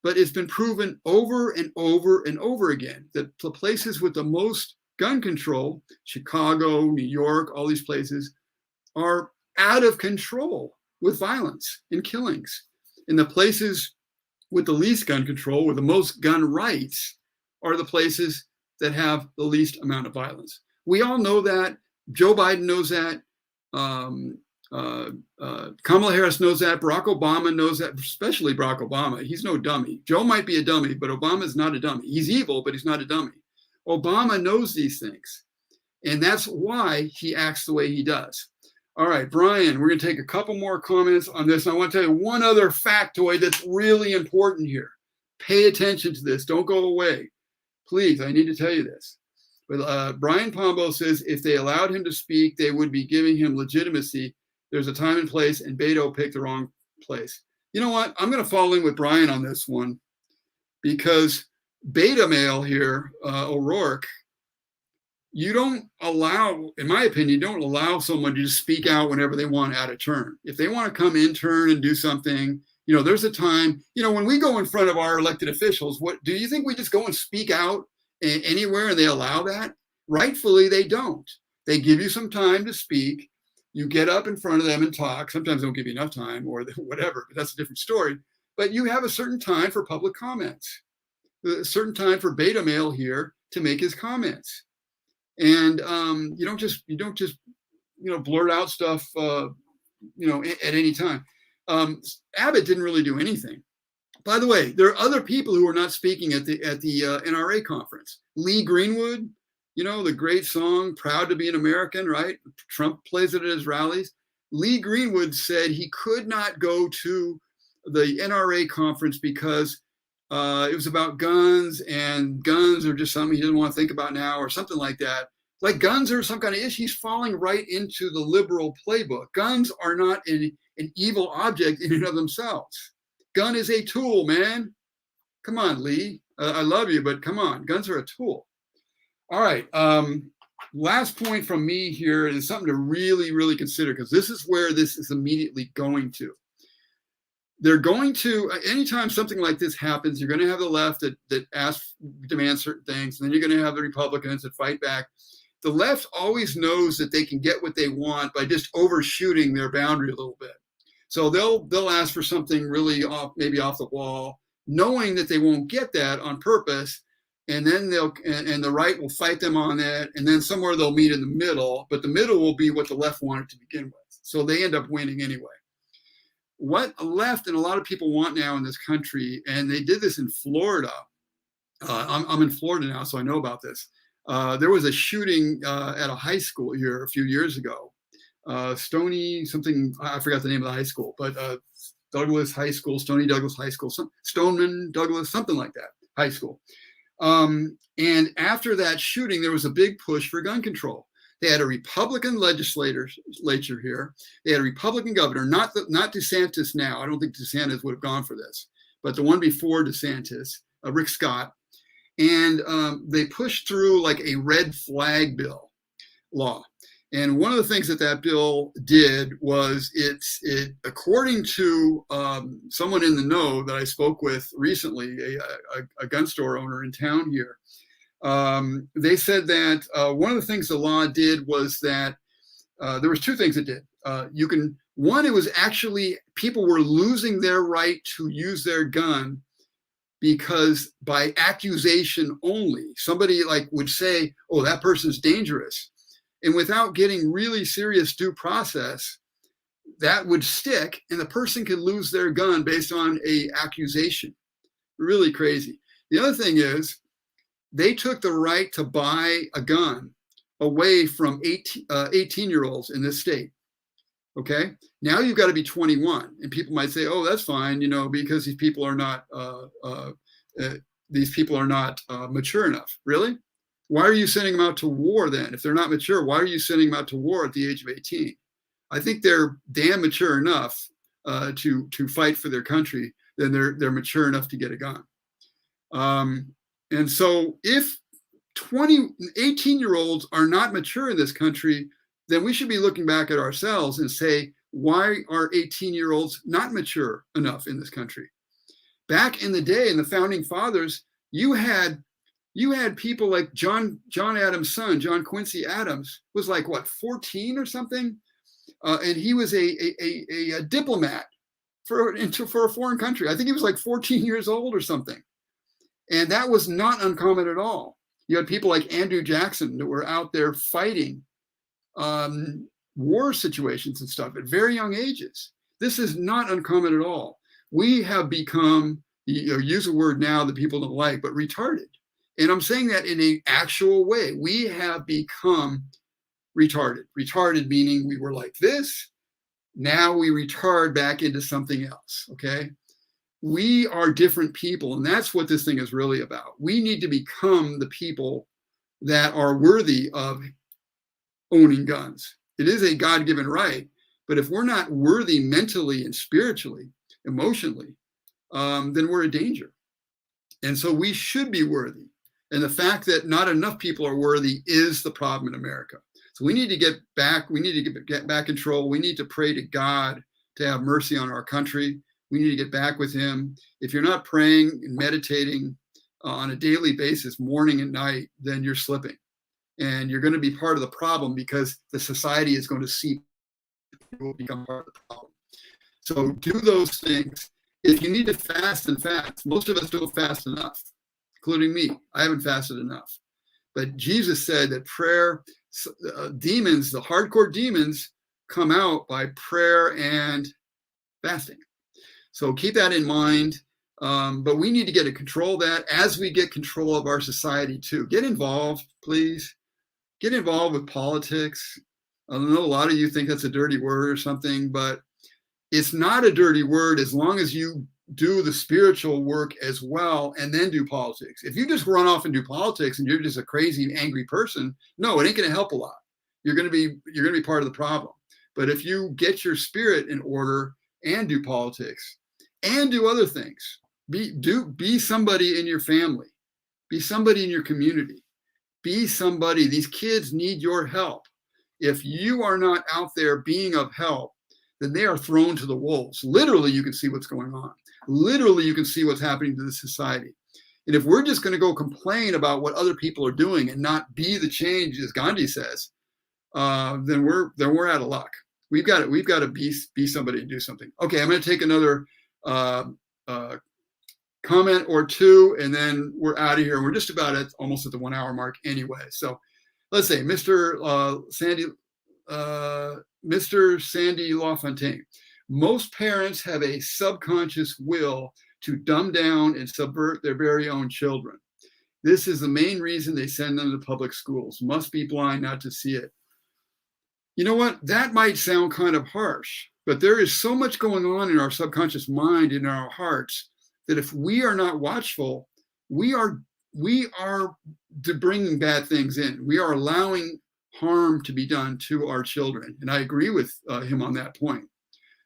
But it's been proven over and over and over again that the places with the most gun control, Chicago, New York, all these places, are out of control with violence and killings. And the places with the least gun control, with the most gun rights, are the places that have the least amount of violence. We all know that. Joe Biden knows that. Kamala Harris knows that. Barack Obama knows that, especially Barack Obama. He's no dummy. Joe might be a dummy, but Obama is not a dummy. He's evil, but he's not a dummy. Obama knows these things. And that's why he acts the way he does. All right, Brian, we're going to take a couple more comments on this. And I want to tell you one other factoid that's really important here. Pay attention to this. Don't go away. Please, I need to tell you this. But Brian Pombo says if they allowed him to speak, they would be giving him legitimacy. There's a time and place, and Beto picked the wrong place. You know what? I'm going to fall in with Brian on this one because beta male here, O'Rourke, you don't allow, in my opinion, you don't allow someone to just speak out whenever they want out of turn. If they want to come in turn and do something, there's a time, when we go in front of our elected officials, what do you think we just go and speak out anywhere and they allow that? Rightfully, they don't. They give you some time to speak. You get up in front of them and talk. Sometimes they don't give you enough time or whatever, but that's a different story. But you have a certain time for public comments, a certain time for beta male here to make his comments. And you don't just blurt out stuff at any time. Abbott didn't really do anything. By the way, there are other people who are not speaking at the NRA conference. Lee Greenwood, the great song "Proud to be an American," right? Trump plays it at his rallies. Lee Greenwood said he could not go to the NRA conference because it was about guns, and guns are just something he didn't want to think about now, or something like that. Like guns are some kind of issue. He's falling right into the liberal playbook. Guns are not an evil object in and of themselves. Gun is a tool, man. Come on, Lee. I love you, but come on. Guns are a tool. All right. Last point from me here is something to really, really consider, because this is where this is immediately going to. They're going to, anytime something like this happens, you're going to have the left that demand certain things, and then you're going to have the Republicans that fight back. The left always knows that they can get what they want by just overshooting their boundary a little bit. So they'll ask for something really maybe off the wall, knowing that they won't get that on purpose, and then and the right will fight them on that, and then somewhere they'll meet in the middle, but the middle will be what the left wanted to begin with. So they end up winning anyway. What the left and a lot of people want now in this country, and they did this in Florida. I'm in Florida now, so I know about this. There was a shooting at a high school here a few years ago. Stony something, I forgot the name of the high school, but Douglas High School, Stony Douglas High School, Stoneman Douglas, something like that, high school. And after that shooting, there was a big push for gun control. They had a Republican legislature here. They had a Republican governor, not DeSantis now. I don't think DeSantis would have gone for this, but the one before DeSantis, Rick Scott. And they pushed through like a red flag bill law. And one of the things that bill did was it according to someone in the know that I spoke with recently, a gun store owner in town here, they said that one of the things the law did was that there was two things it did. One, it was actually people were losing their right to use their gun because by accusation only, somebody like would say, oh, that person's dangerous. And without getting really serious due process, that would stick and the person could lose their gun based on a accusation. Really crazy. The other thing is they took the right to buy a gun away from 18-year-olds in this state. Okay, now you've got to be 21, and people might say, "Oh, that's fine," because these people are not mature enough. Really? Why are you sending them out to war then? If they're not mature, why are you sending them out to war at the age of 18? I think they're damn mature enough to fight for their country. Then they're mature enough to get a gun. And so if 18-year-olds are not mature in this country, then we should be looking back at ourselves and say, why are 18-year-olds not mature enough in this country? Back in the day, in the founding fathers, you had people like John Adams' son, John Quincy Adams, was like, what, 14 or something? And he was a diplomat for a foreign country. I think he was like 14 years old or something. And that was not uncommon at all. You had people like Andrew Jackson that were out there fighting war situations and stuff at very young ages. This is not uncommon at all. We have become, use a word now that people don't like, but retarded. And I'm saying that in an actual way. We have become retarded. Retarded meaning we were like this. Now we retard back into something else, okay? We are different people, and that's what this thing is really about. We need to become the people that are worthy of owning guns. It is a God-given right, but if we're not worthy mentally and spiritually, emotionally, then we're a danger. And so we should be worthy. And the fact that not enough people are worthy is the problem in America. So we need to get back. We need to get back control. We need to pray to God to have mercy on our country. We need to get back with him. If you're not praying and meditating on a daily basis, morning and night, then you're slipping. And you're going to be part of the problem because the society is going to seep. You will become part of the problem. So do those things. If you need to fast and fast, most of us don't fast enough, including me. I haven't fasted enough. But Jesus said that prayer, demons, the hardcore demons, come out by prayer and fasting. So keep that in mind. But we need to get to control that as we get control of our society too. Get involved, please. Get involved with politics. I know a lot of you think that's a dirty word or something, but it's not a dirty word as long as you do the spiritual work as well and then do politics. If you just run off and do politics and you're just a crazy, angry person, no, it ain't going to help a lot. You're going to be part of the problem. But if you get your spirit in order and do politics and do other things, be somebody in your family, be somebody in your community, be somebody. These kids need your help. If you are not out there being of help, then they are thrown to the wolves. Literally, you can see what's going on. Literally, you can see what's happening to the society. And if we're just going to go complain about what other people are doing and not be the change, as Gandhi says, then we're out of luck. We've got to be somebody and do something. Okay, I'm going to take another comment or two, and then we're out of here. We're just about almost at the 1 hour mark anyway. So let's say Mr. Sandy LaFontaine. Most parents have a subconscious will to dumb down and subvert their very own children. This is the main reason they send them to public schools. Must be blind not to see it. You know what? That might sound kind of harsh, But there is so much going on in our subconscious mind, in our hearts, that if we are not watchful, we are bringing bad things in. We are allowing harm to be done to our children. And I agree with him on that point.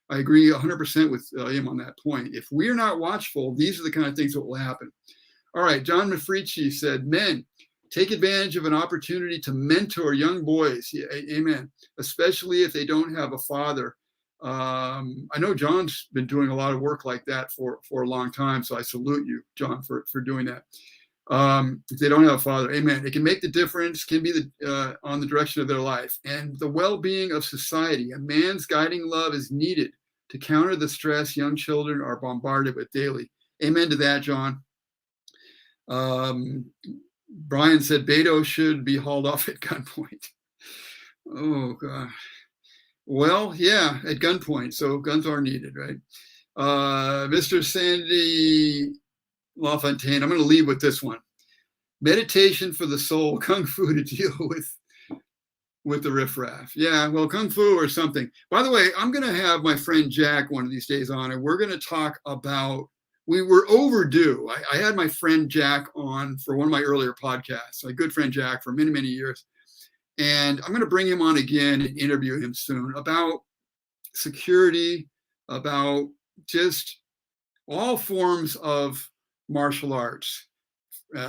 I agree 100% with him on that point. If we're not watchful, these are the kind of things that will happen. All right, John Mafrici said, men, take advantage of an opportunity to mentor young boys. Yeah, amen. Especially if they don't have a father. I know John's been doing a lot of work like that for a long time. So I salute you, John, for doing that. If they don't have a father, amen. It can make the difference, can be on the direction of their life and the well-being of society. A man's guiding love is needed to counter the stress young children are bombarded with daily. Amen to that, John. Brian said Beto should be hauled off at gunpoint. Oh, God. Well, yeah, at gunpoint. So guns are needed, right? Mr. Sandy LaFontaine, I'm going to leave with this one. Meditation for the soul, Kung Fu to deal with the riffraff. Yeah, well, Kung Fu or something. By the way, I'm going to have my friend Jack one of these days on, and we're going to talk about, we were overdue. I had my friend Jack on for one of my earlier podcasts, my good friend Jack for many, many years. And I'm going to bring him on again and interview him soon about security, about just all forms of martial arts,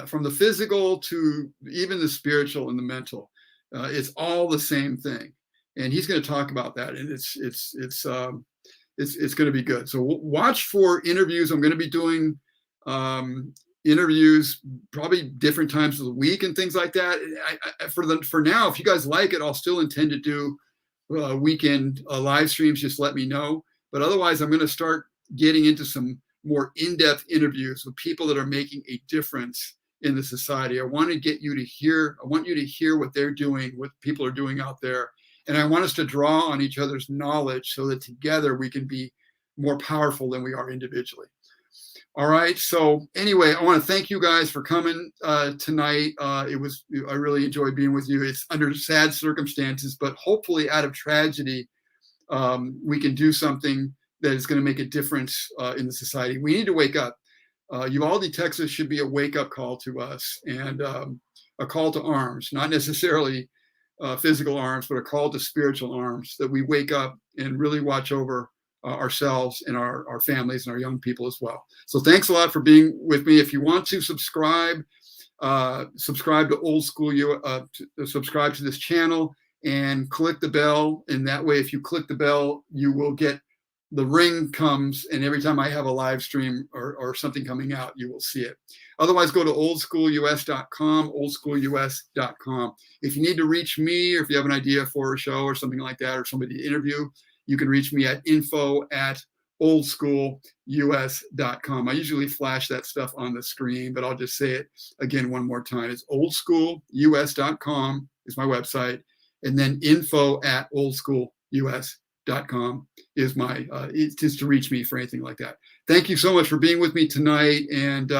from the physical to even the spiritual and the mental. It's all the same thing. And he's going to talk about that. And it's going to be good. So watch for interviews. I'm going to be doing interviews probably different times of the week and things like that. For now, if you guys like it, I'll still intend to do weekend live streams. Just let me know. But otherwise, I'm going to start getting into some more in-depth interviews with people that are making a difference in the society. I want to get you to hear. I want you to hear what they're doing, what people are doing out there. And I want us to draw on each other's knowledge so that together we can be more powerful than we are individually. All right. So anyway, I want to thank you guys for coming tonight. I really enjoyed being with you. It's under sad circumstances, but hopefully out of tragedy, we can do something that is going to make a difference in the society. We need to wake up. Uvalde, Texas should be a wake-up call to us and a call to arms, not necessarily physical arms, but a call to spiritual arms, that we wake up and really watch over ourselves and our families and our young people as well. So thanks a lot for being with me. If you want to subscribe to Old School, subscribe to this channel and click the bell. And that way, if you click the bell, you will get the ring comes, and every time I have a live stream or something coming out, you will see it. Otherwise, go to oldschoolus.com, oldschoolus.com. If you need to reach me, or if you have an idea for a show or something like that, or somebody to interview, you can reach me at info@oldschoolus.com. I usually flash that stuff on the screen, but I'll just say it again one more time. It's oldschoolus.com is my website, and then info@oldschoolus.com is my it's just to reach me for anything like that. Thank you so much for being with me tonight, and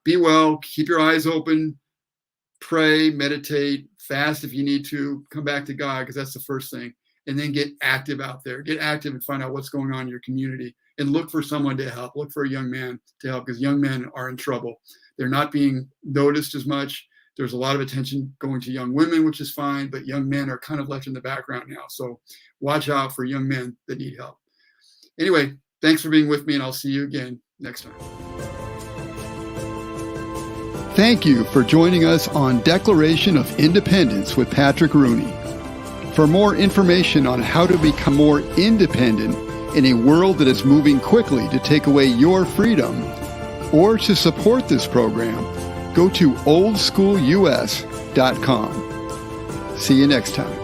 be well, keep your eyes open, pray, meditate, fast if you need to, come back to God, because that's the first thing, and then get active out there. Get active and find out what's going on in your community, and look for someone to help. Look for a young man to help, because young men are in trouble. They're not being noticed as much. There's a lot of attention going to young women, which is fine, but young men are kind of left in the background now. So watch out for young men that need help. Anyway, thanks for being with me, and I'll see you again next time. Thank you for joining us on Declaration of Independence with Patrick Rooney. For more information on how to become more independent in a world that is moving quickly to take away your freedom, or to support this program, go to oldschoolus.com. See you next time.